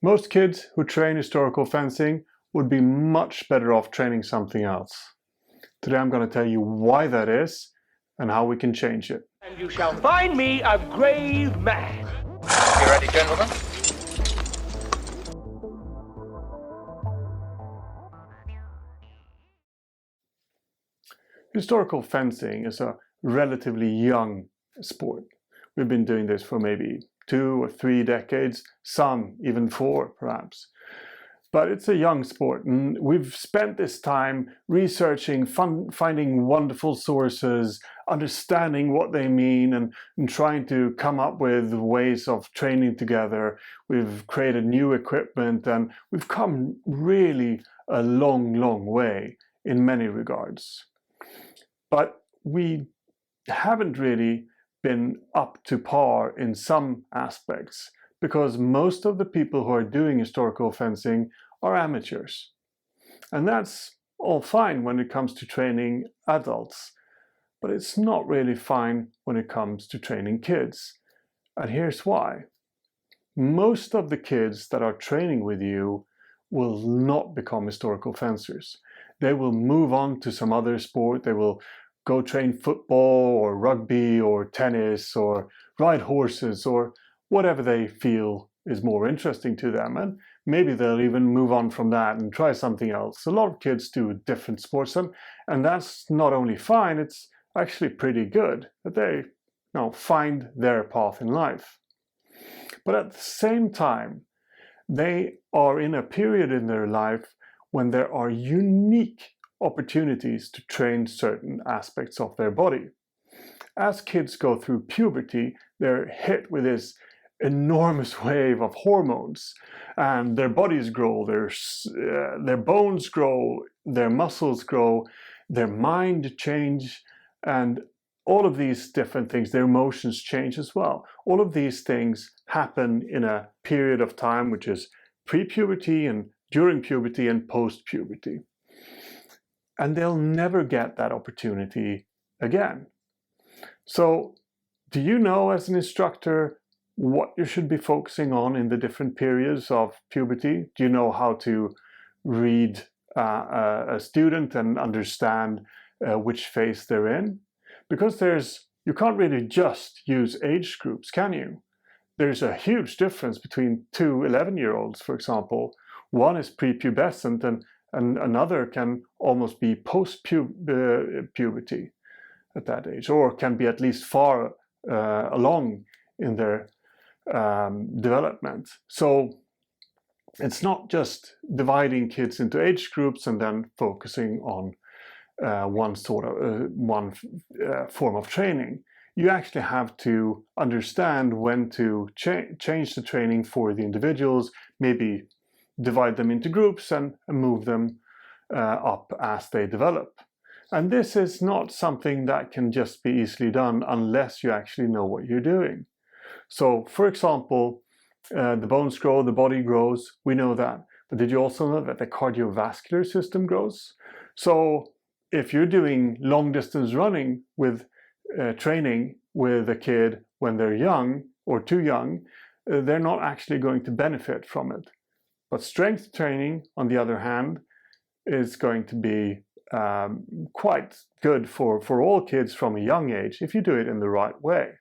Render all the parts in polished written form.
Most kids who train historical fencing would be much better off training something else. Today I'm going to tell you why that is and how we can change it. And you shall find me a grave man. You ready, gentlemen? Historical fencing is a relatively young sport. We've been doing this for maybe 2 or 3 decades, some even 4 perhaps. But it's a young sport, and we've spent this time researching, finding wonderful sources, understanding what they mean, and trying to come up with ways of training together. We've created new equipment, and we've come really a long way in many regards. But we haven't really been up to par in some aspects, because most of the people who are doing historical fencing are amateurs. And that's all fine when it comes to training adults, but it's not really fine when it comes to training kids. And here's why. Most of the kids that are training with you will not become historical fencers. They will move on to some other sport. They will go train football or rugby or tennis or ride horses or whatever they feel is more interesting to them, and maybe they'll even move on from that and try something else. A lot of kids do different sports, and that's not only fine, it's actually pretty good that they find their path in life. But at the same time, they are in a period in their life when there are unique opportunities to train certain aspects of their body. As kids go through puberty, they're hit with this enormous wave of hormones, and their bodies grow, their bones grow, their muscles grow, their mind change, and all of these different things, their emotions change as well. All of these things happen in a period of time which is pre-puberty and during puberty and post-puberty. And they'll never get that opportunity again. So, do you know as an instructor what you should be focusing on in the different periods of puberty? Do you know how to read a student and understand which phase they're in? Because you can't really just use age groups, can you? There's a huge difference between 2 11-year-olds, for example. One is prepubescent and another can almost be post-puberty at that age, or can be at least far along in their development. So it's not just dividing kids into age groups and then focusing on one form of training. You actually have to understand when to change the training for the individuals, maybe divide them into groups and move them up as they develop. And this is not something that can just be easily done unless you actually know what you're doing. So, for example, the bones grow, the body grows, we know that. But did you also know that the cardiovascular system grows? So, if you're doing long distance running with training with a kid when they're young or too young, they're not actually going to benefit from it. But strength training, on the other hand, is going to be quite good for all kids from a young age if you do it in the right way.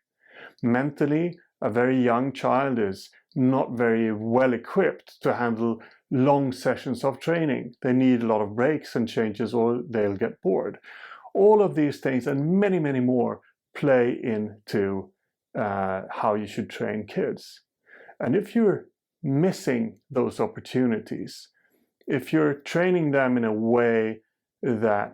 Mentally, a very young child is not very well equipped to handle long sessions of training. They need a lot of breaks and changes or they'll get bored. All of these things and many more play into how you should train kids. And if you're missing those opportunities, if you're training them in a way that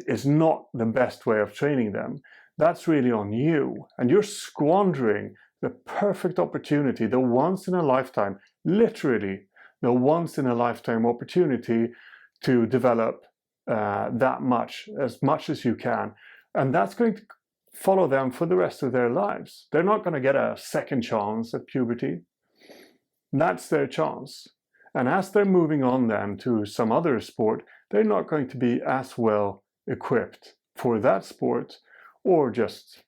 is not the best way of training them, that's really on you. And you're squandering the perfect opportunity, the once in a lifetime, literally the once in a lifetime opportunity to develop that much as you can. And that's going to follow them for the rest of their lives. They're not going to get a second chance at puberty. That's their chance. And as they're moving on then to some other sport, they're not going to be as well equipped for that sport, or just,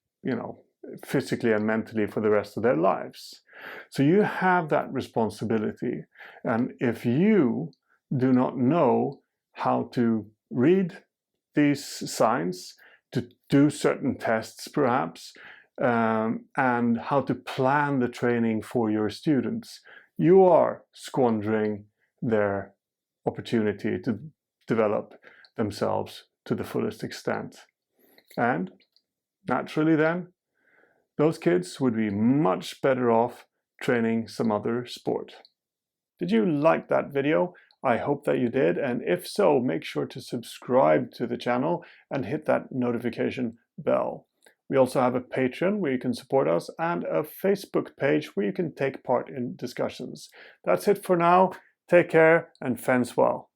physically and mentally for the rest of their lives. So you have that responsibility. And if you do not know how to read these signs, to do certain tests perhaps, and how to plan the training for your students, you are squandering their opportunity to develop themselves to the fullest extent. And naturally then, those kids would be much better off training some other sport. Did you like that video? I hope that you did, and if so, make sure to subscribe to the channel and hit that notification bell. We also have a Patreon where you can support us and a Facebook page where you can take part in discussions. That's it for now. Take care and fence well.